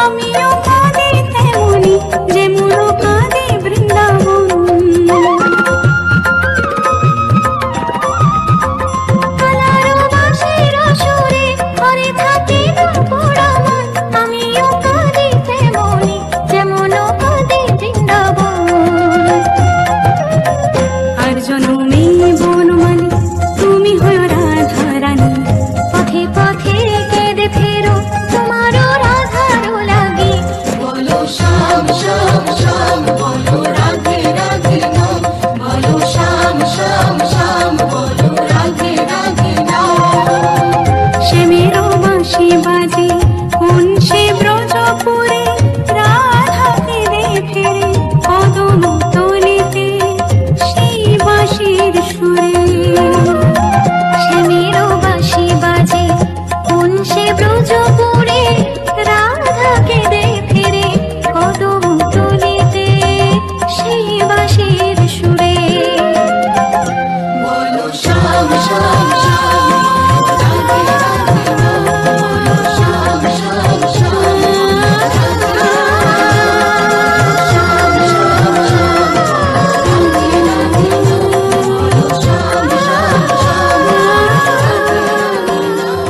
আমিও কাঁদি তেমনি যেমন কাঁদি বৃন্দাবন। কালারো বাঁশির সুরে হরে থাকে না পোড়া মন, আমিও কাঁদি তেমনি যেমন কাঁদি বৃন্দাবন। আর জনমে বনমালী তুমি হয় রাধা রানী, পথে পথে কেঁদে ফেরো তোমারও রাধারও লাগি। বলো শ্যাম শ্যাম শ্যাম, বলো রাধে রাধে নাম, বলো শ্যাম শ্যাম শ্যাম, বলো রাধে রাধে নাম। শ্যামেরও বাঁশি বাজে কোন সে ব্রজপুরে, রাধা কেঁদে ফেরে কদম তলিতে সেই বাঁশির সুরে। শ্যামেরও বাঁশি বাজে কোন সে ব্রজপুরে, রাধা কেঁদে ফেরে কদম তলিতে সেই বাঁশির সুরে। বলো শ্যাম শ্যাম শ্যাম, রাধে রাধে নাম, বলো শ্যাম শ্যাম শ্যাম, রাধে শ্যাম শ্যাম শ্যাম, রাধে রাধে নাম, বলো শ্যাম শ্যাম শ্যাম, রাধে রাধে নাম।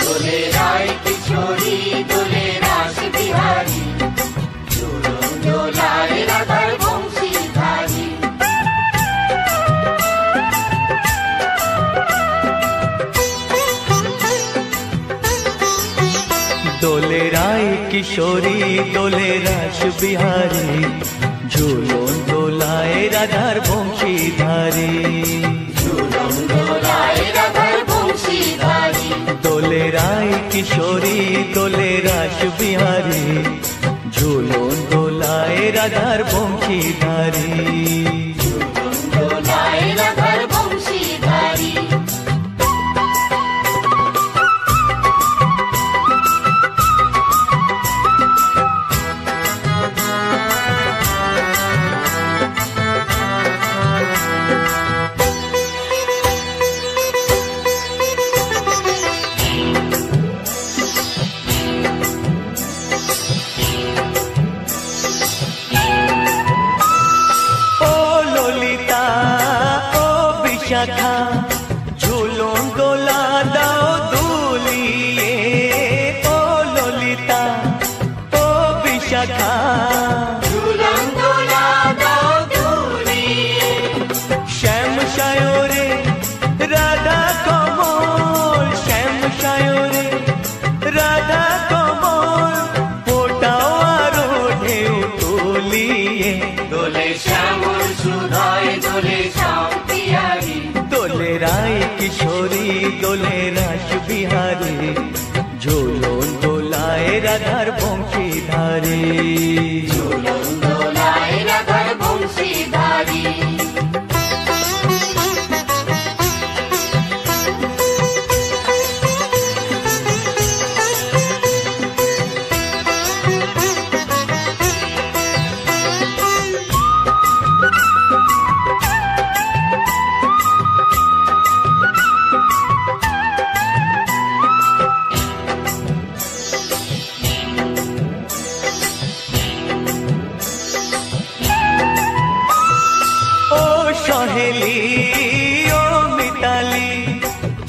দোলে রায় কিশোরী দোলে রাস বিহারী, ঝুলন দোলায় রাধার বংশীধারী। দোলে রায় কিশোরী দোলে রাস বিহারী, ঝুলন দোলায় রাধার বংশীধারী। ঝুলন দোলায় রাধার বংশীধারী। দোলে রায় কিশোরী দোলে রাস বিহারী, ঝুলন দোলায় রাধার বংশীধারী। ঝুলন দোলায় রাধার বংশীধারী। ও ললিতা ও বিশাখা, ঝুলন দোলা দাও দুলিয়ে। ও ললিতা ও বিশাখা, ঝুলন দোলা দাও দুলিয়ে। শ্যাম সায়রে রাধা কমল, শ্যাম সায়রে রাধা কমল, ফোটাও আরো ঢেউ তুলিয়ে। দোলে শ্যামল সুধায় দোলে শ্যাম বিহারী। দোলে রায় কিশোরী দোলে রাস বিহারী, ঝুলন দোলায় রাধার বংশীধারী। ঝুলন দোলায় রাধার বংশীধারী। ও সহেলি ও মিতালি,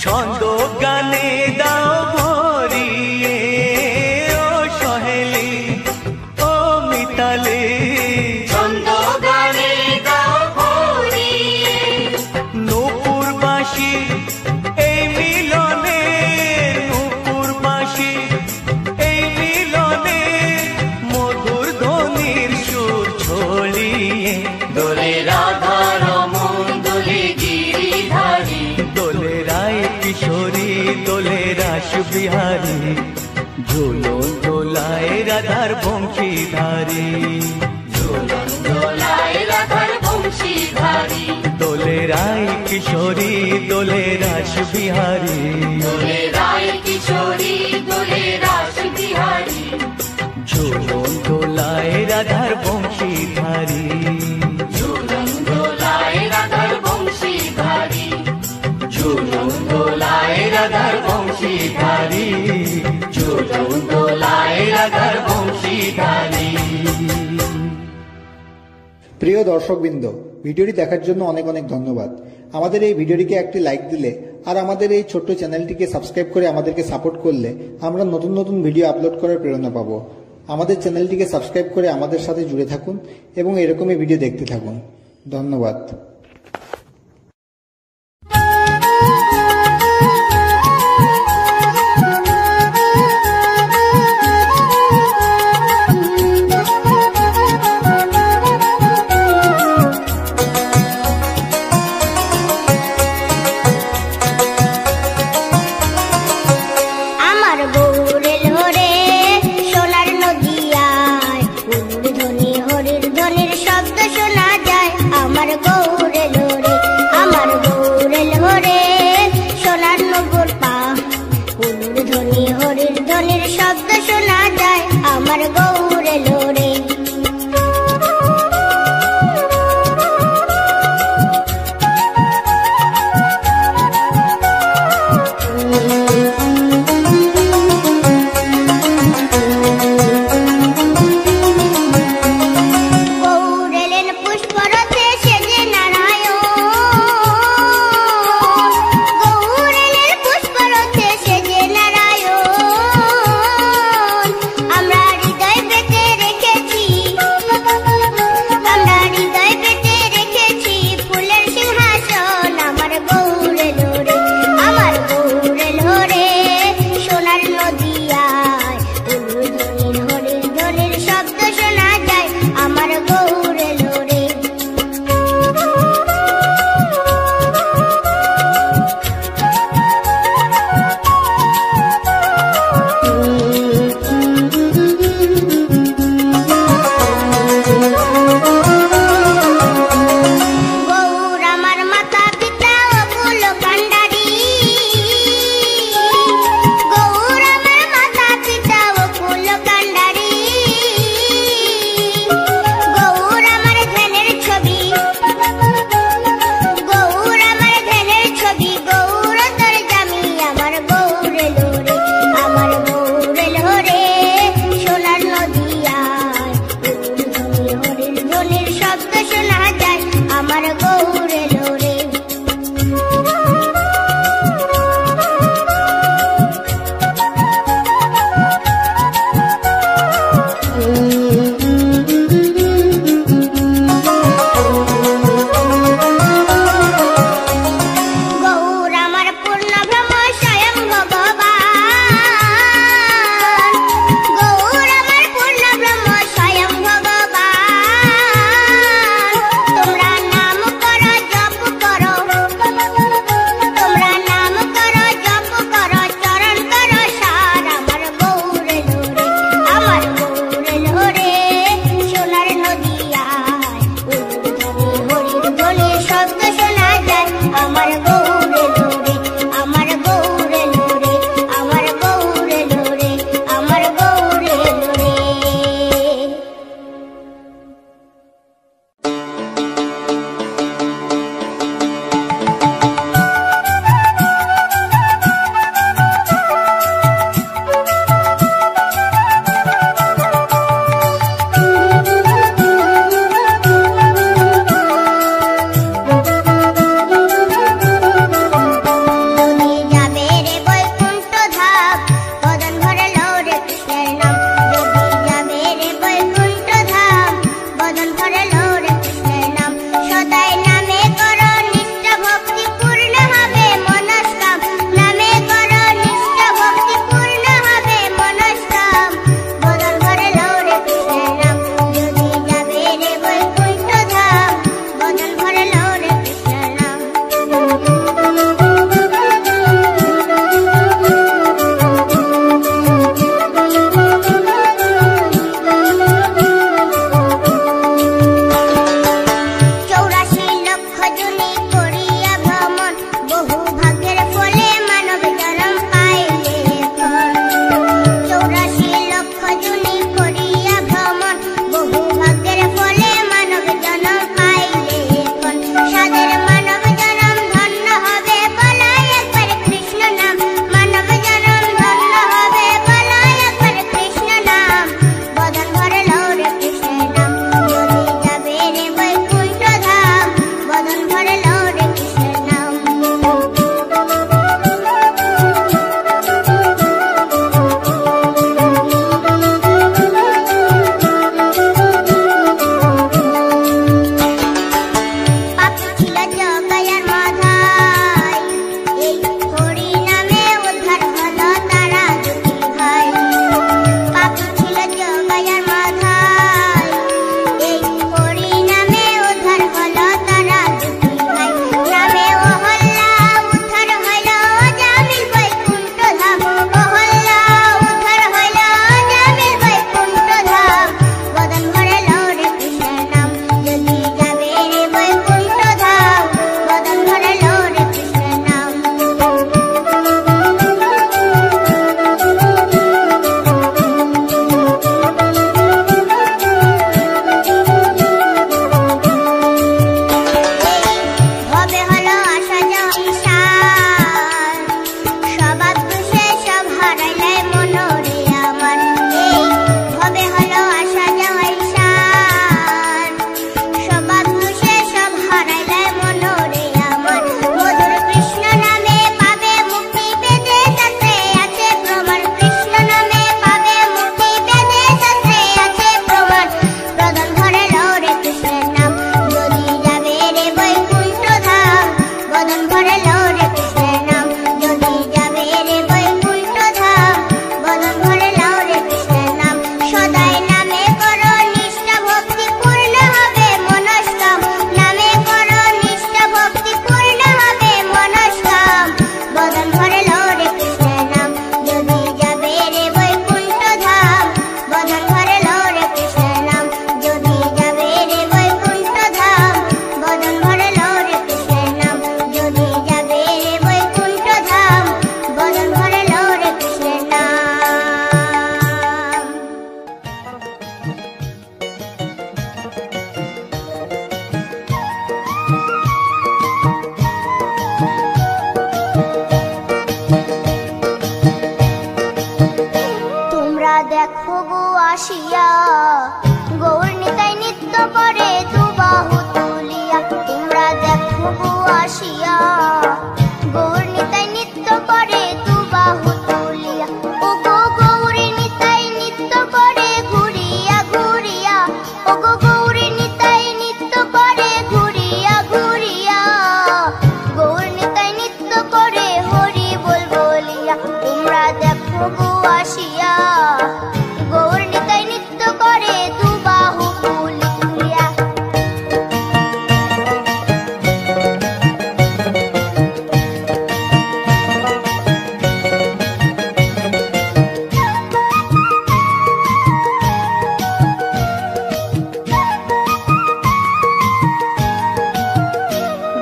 ছন্দ গানে দাও ভরিয়ে। ও সহেলি ও মিতালি, ছন্দ গানে দাও ভরিয়ে। নূপুর বাঁশি এই মিলনে, নূপুর বাঁশি এই মিলনে, মধুর ধ্বনির সুর ছড়িয়ে। দোলে রাধা রমন দোলে গিরিধারী, দোলে রায় কিশোরী দোলে রাস বিহারী, ঝুলন দোলায় রাধার বংশীধারী, ঝুলন দোলায় রাধার বংশীধারী, দোলে রায় কিশোরী দোলে রাস বিহারী, দোলে রায় কিশোরী দোলে রাস বিহারী, ঝুলন দোলায় রাধার বংশীধারী, ঝুলন দোলায় রাধার বংশীধারী, ঝুলন দোলায় রাধার বংশীধারী, ঝুলন দোলায় রাধার বংশীধারী। প্রিয় দর্শকবৃন্দ, ভিডিওটি দেখার জন্য অনেক অনেক ধন্যবাদ। আমাদের এই ভিডিওটিকে একটি লাইক দিলে আর আমাদের এই ছোট্ট চ্যানেলটিকে সাবস্ক্রাইব করে আমাদেরকে সাপোর্ট করলে আমরা নতুন নতুন ভিডিও আপলোড করার প্রেরণা পাবো। আমাদের চ্যানেলটিকে সাবস্ক্রাইব করে আমাদের সাথে জুড়ে থাকুন এবং এরকমই ভিডিও দেখতে থাকুন। ধন্যবাদ। আমার গৌর আসিয়া গৌর নিতাই নৃত্য করে দুবাহু তুলিয়া তোমরা দেখো গো আসিয়া গৌর নিতাই নৃত্য করে দুবাহু তুলিয়া ও গো গৌরী নিতাই নৃত্য করে ঘুরিয়া ঘুরিয়া ও গো গৌরী নিতাই নৃত্য করে ঘুরিয়া ঘুরিয়া গৌর নিতাই নৃত্য করে হরি বল বলিয়া তোমরা দেখো গো আসিয়া গৌর নিতাই নৃত্য করে দুবাহু তুলিয়া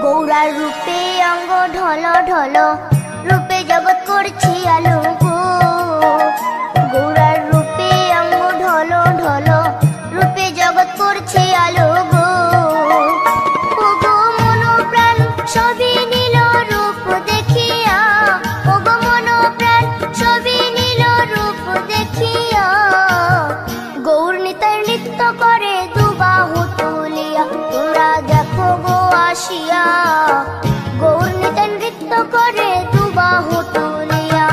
গৌরার রূপে অঙ্গ ঢল ঢল রূপে জগৎ করছি আলো গো গৌরার রূপে অঙ্গ ঢল ঢল রূপে জগৎ করছি আলো গো ও গো মন প্রাণ সবই নীল রূপ দেখিয়া ও গো মন প্রাণ সবই নীল রূপ দেখিয়া গৌর নিতাই নৃত্য করে দুবাহু তুলিয়া তোমরা দেখো গো আসিয়া গৌর নিতাই নৃত্য করে দুবাহু তুলিয়া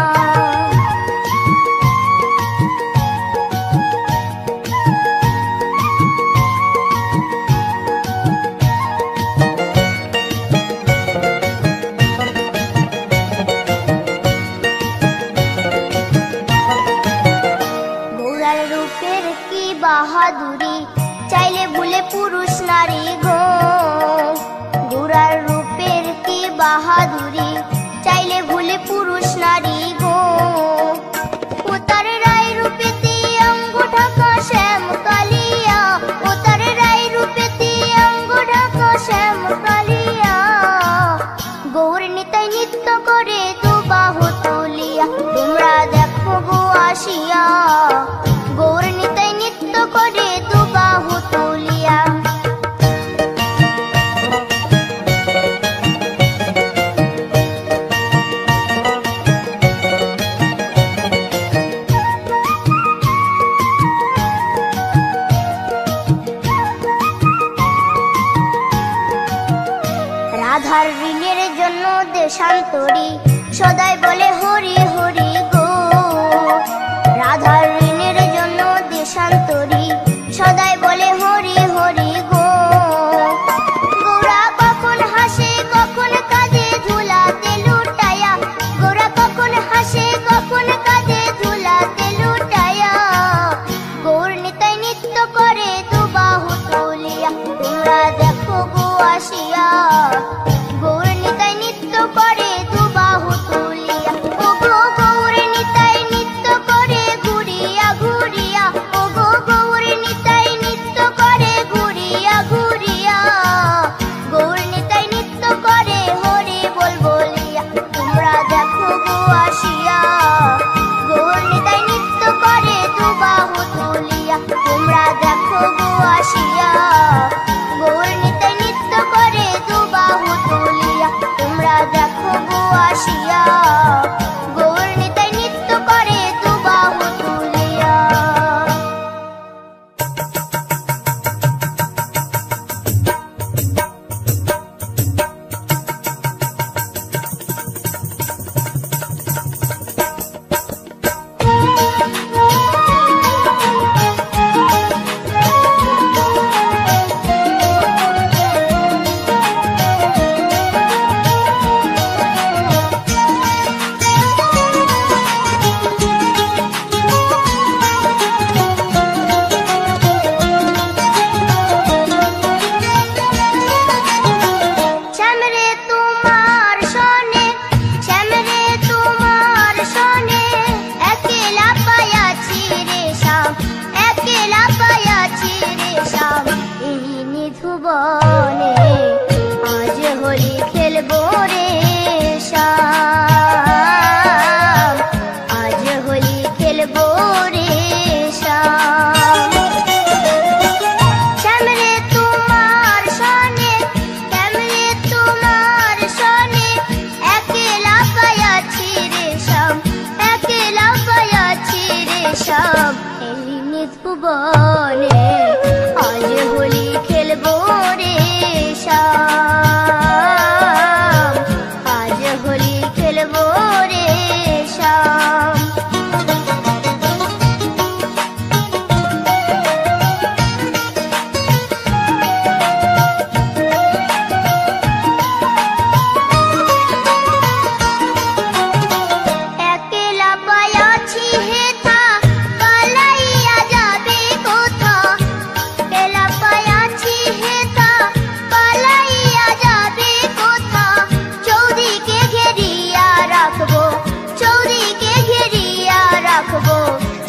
গৌরার রূপের কি বাহাদুরি চাইলে ভুলে পুরুষ নারী গো গৌরার রূপের কি বাহাদুরি চাইলে ভুলে পুরুষ নারী গো ও তার রায় রূপেতে অঙ্গ ঢাকা শ্যাম কালিয়া ও তার রায় রূপেতে অঙ্গ ঢাকা শ্যাম কালিয়া গৌর নিতাই নৃত্য করে দুবাহু তুলিয়া তোমরা দেখো গো আসিয়া গৌর নিতাই নৃত্য করে দুবাহু তুলিয়া রাধার ঋণের জন্য দেশান্তরী সদাই বলে হরি হরি গো রাধার ঋণের জন্য দেশান্তরী সদাই বলে হরি হরি গো গৌরা কখন হাসে কখন কাঁদে ধুলাতে লুটায়া গৌরা কখন হাসে কখন কাঁদে ধুলাতে লুটায়া গৌর নিতাই নৃত্য করে দুবাহু তুলিয়া তোমরা দেখো গো আসিয়া গৌর নিতাই নৃত্য করে দুবাহু তুলিয়া ও গো গৌর নিতাই নৃত্য করে ঘুরিয়া ঘুরিয়া ও গো গৌর নিতাই নৃত্য করে ঘুরিয়া ঘুরিয়া গৌর নিতাই নৃত্য করে হরি বল বলিয়া তোমরা দেখো গো আসিয়া গৌর নিতাই নৃত্য করে দুবাহু তুলিয়া তোমরা দেখো গো আসিয়া গৌর নিতাই নৃত্য করে দুবাহু তুলিয়া তোমরা দেখো গো আসিয়া গৌর নিতাই নৃত্য করে দুবাহু তুলিয়া শ্যামরে তোমার সনে শ্যামরে তোমার সনে একলা পায়াছি রে শ্যাম একলা পায়াছি রে শ্যাম এই নিধুবনে আজ হোলি খেলবো রে শ্যাম আজ হোলি খেলবো রে শ্যাম শ্যামরে তোমার সনে শ্যামরে তোমার সনে একলা পায়াছি রে শ্যাম একলা পায়াছি রে শ্যাম এই নিধু ভুবনে আজ হোলি খেলবো রে শ্যাম, আজ হোলি খেলবো রে শ্যাম।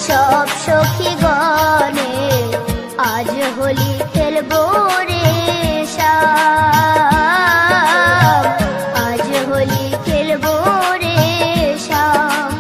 সব সখী গণে আজ হোলি খেলবো রে শ্যাম, আজ হোলি খেলবো রে শ্যাম।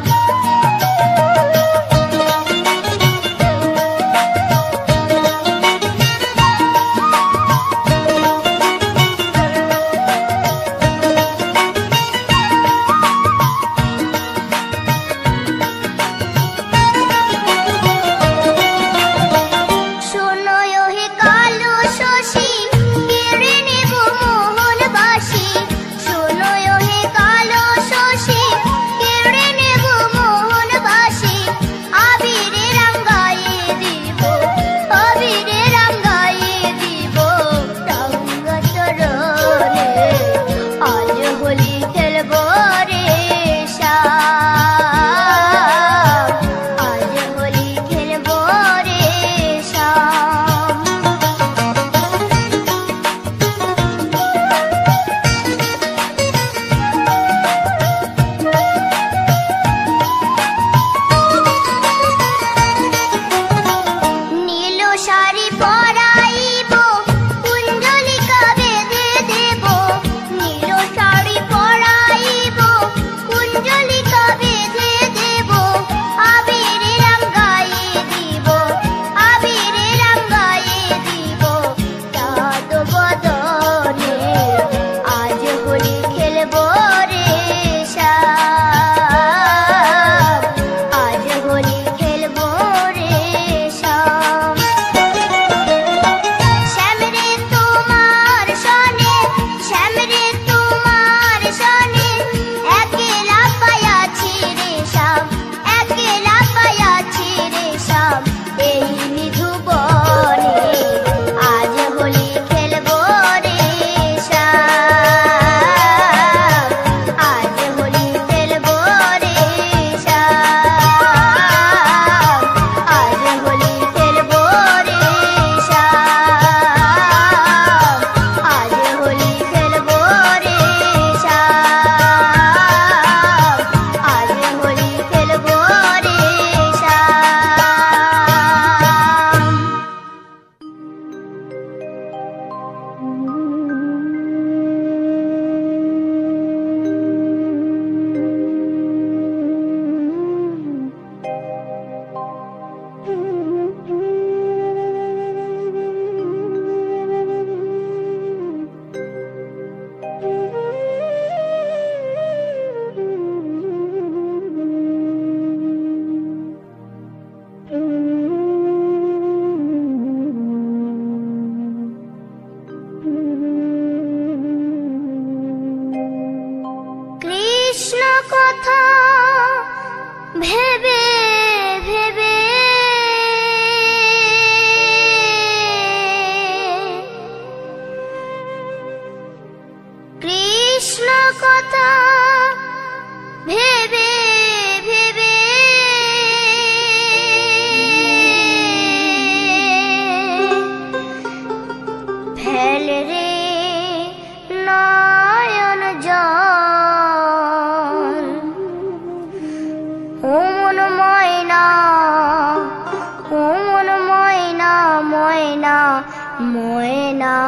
ময়না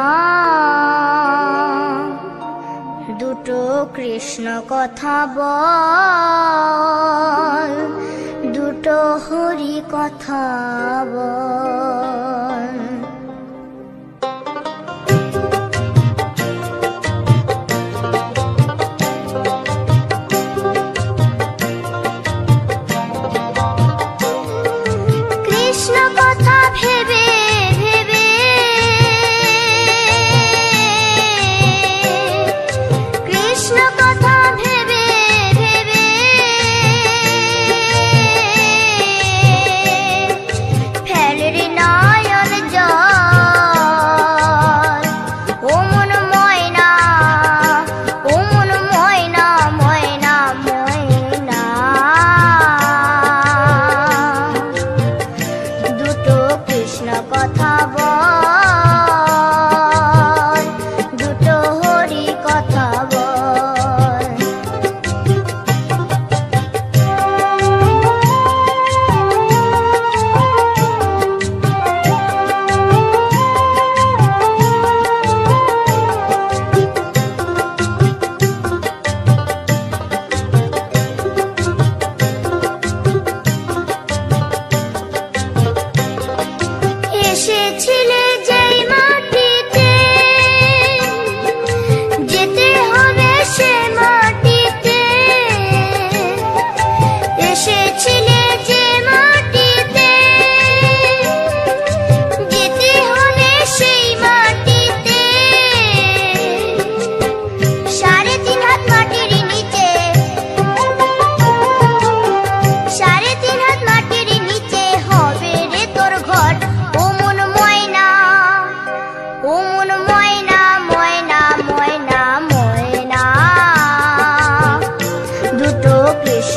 দুটো কৃষ্ণ কথা বল, দুটো হরি কথা বল। কৃষ্ণ কথা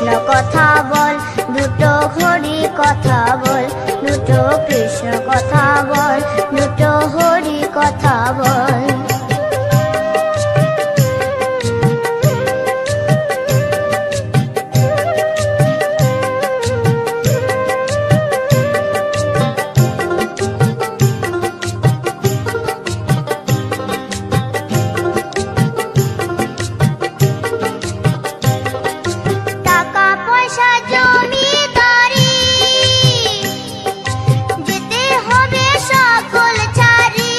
কৃষ্ণ কথা বল, দুটো হরি কথা বল, দুটো কৃষ্ণ কথা বল, দুটো হরি কথা বল। টাকা পয়সা জমিদারি যেতে হবে সকল ছাড়ি,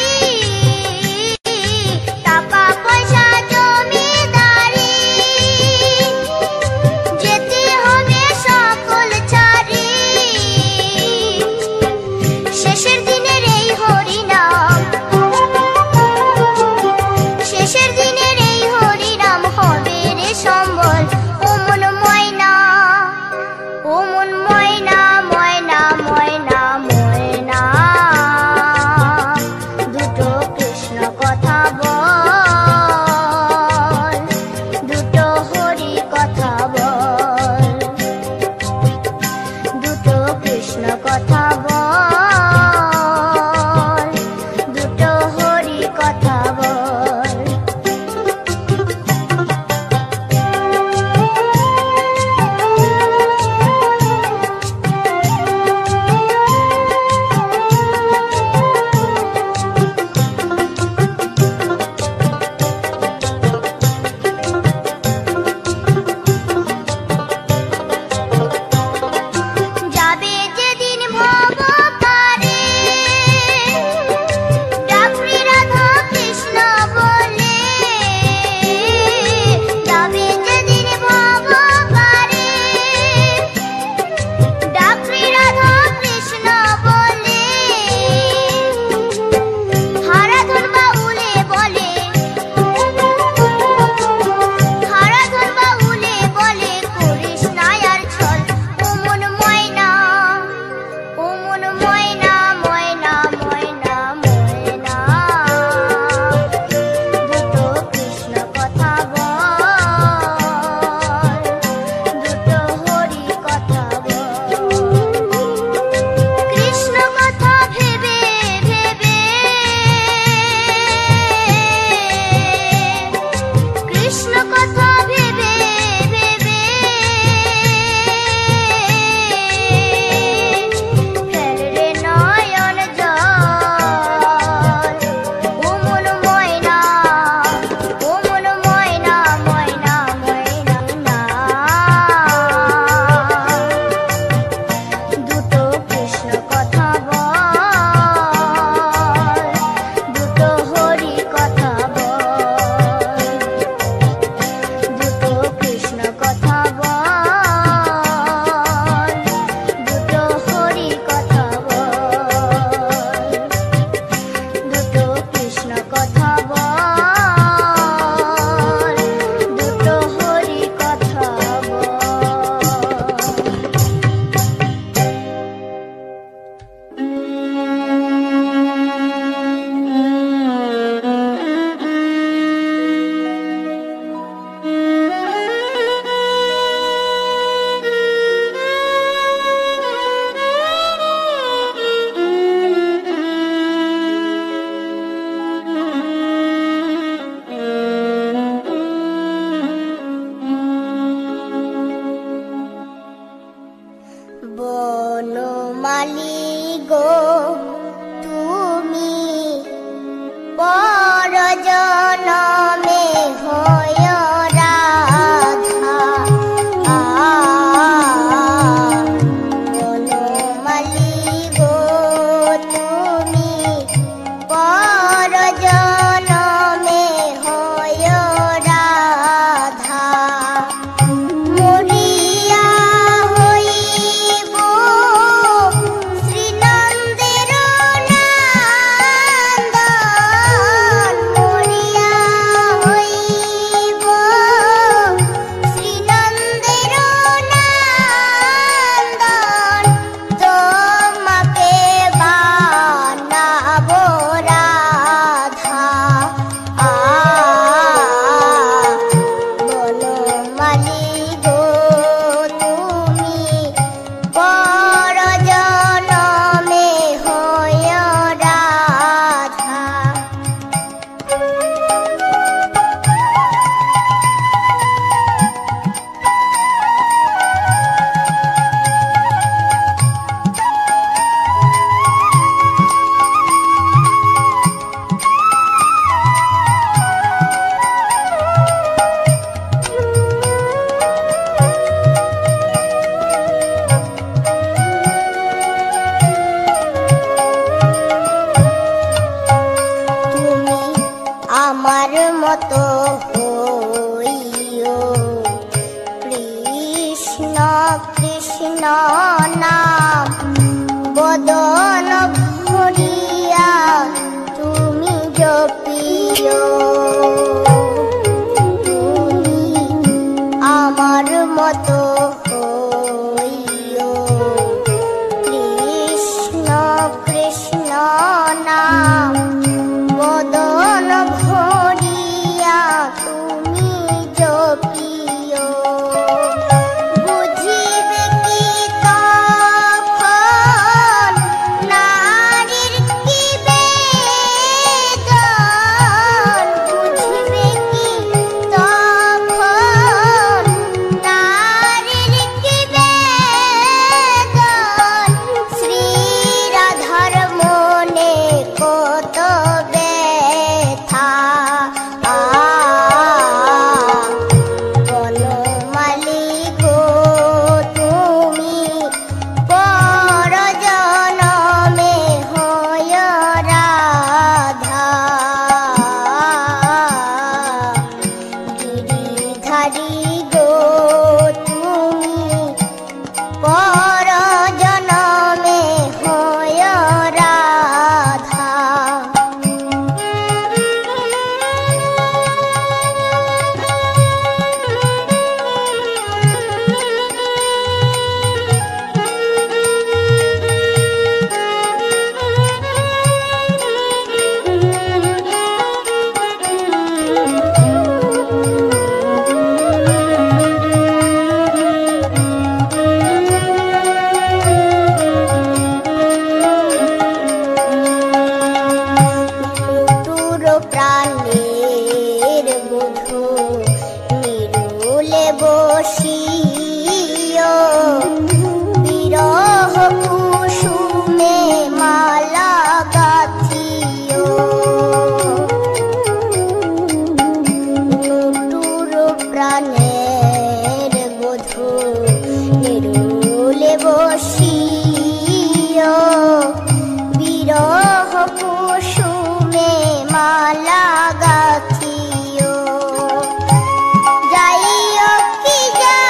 ভান্ডারী গো তুমি পর জনমে হয় রাধা। প্রাণের বধূ নিরুলে বসিও বিরহ কুসুমে মালা গাথিও। টুটুর প্রাণের বধূ নিরুলে বসিও বিরহ কুসুমে মালা গাথিও। যাইও কি যা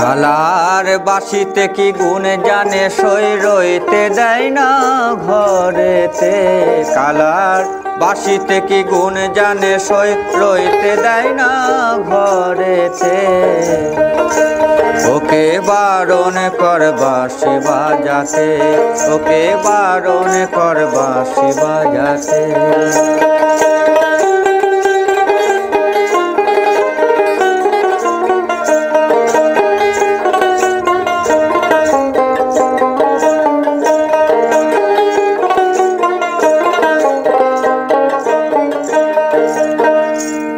কালার বাসিতে কি গুণ জানে সই রইতে দেয় না ঘরেতে। কালার বাসিতে কি গুণ জানে সই রইতে দেয় না ঘরেতে। ওকে বারণ করবা সে বাজাতে, ওকে বারণ করবা সে বাজাতে।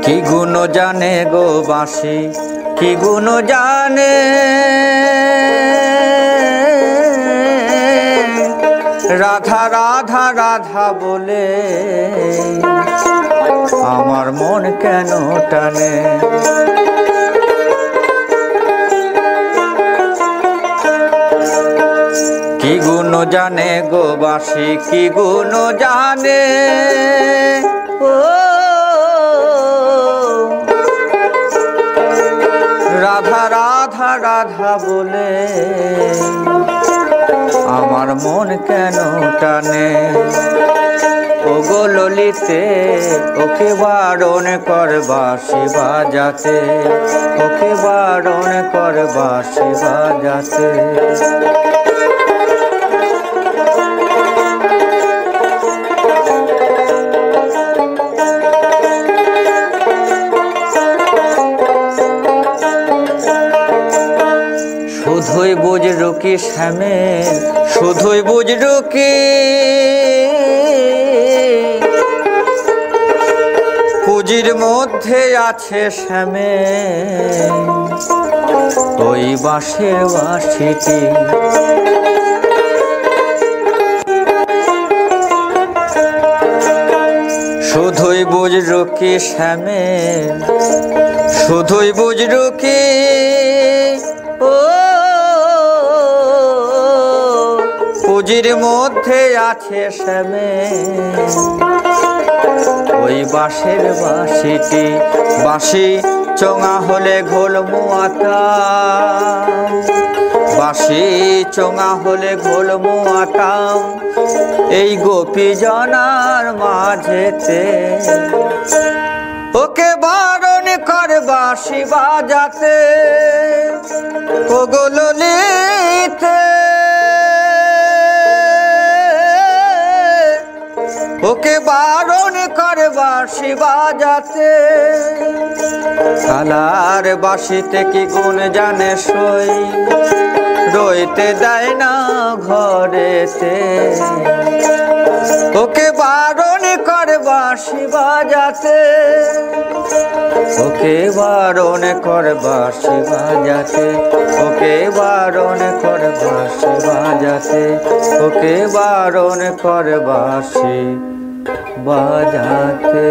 কি গুণ জানে গো বাঁশি, কি গুণ জানে রাধা রাধা রাধা বলে আমার মন কেন টানে। কি গুণ জানে গো বাঁশি, কি গুণ জানে ও রাধা রাধা রাধা বলে আমার মন কেন টানে। ও গো ললিতে ওকে বারণ করবা সে বাজাতে, ওকে বারণ করবা সে বাজাতে। শুধুই বুঝরু কি শ্যামেল, শুধুই বুঝরু কি পুঁজির মধ্যে আছে শ্যামেল ওই বাঁশের বাঁশিটি। শুধুই বুঝরু কি শ্যামেল, শুধুই বুঝরু কি ও পুঁজির মধ্যে আছে শ্যামেল ওই বাঁশের বাঁশিটি। বাঁশি চোঙা হলে ঘোল মুয়াতা, বাঁশি চোঙা হলে ঘোল মুয়াতাম এই গোপী জনার মাঝেতে। ওকে বারণ কর বাঁশি বাজাতে, ও গো ললিতে ওকে বারণ কর বাঁশি বাজাতে। কালার বাঁশিতে কি গুণ জানে সই রইতে দেয় না ঘরেতে। ওকে বারণ কর বাঁশি বাজাতে, ওকে বারণ কর বাঁশি বাজাতে, ওকে বারণ কর বাঁশি বাজাতে, ওকে বারণ কর বাঁশি বাজাতে।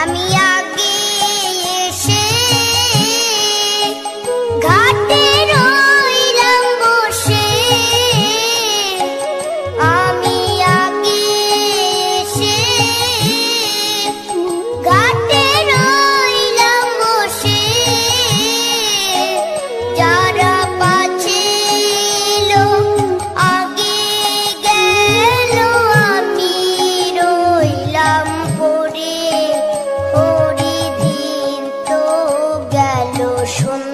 আমি আগে এসে সুন্দর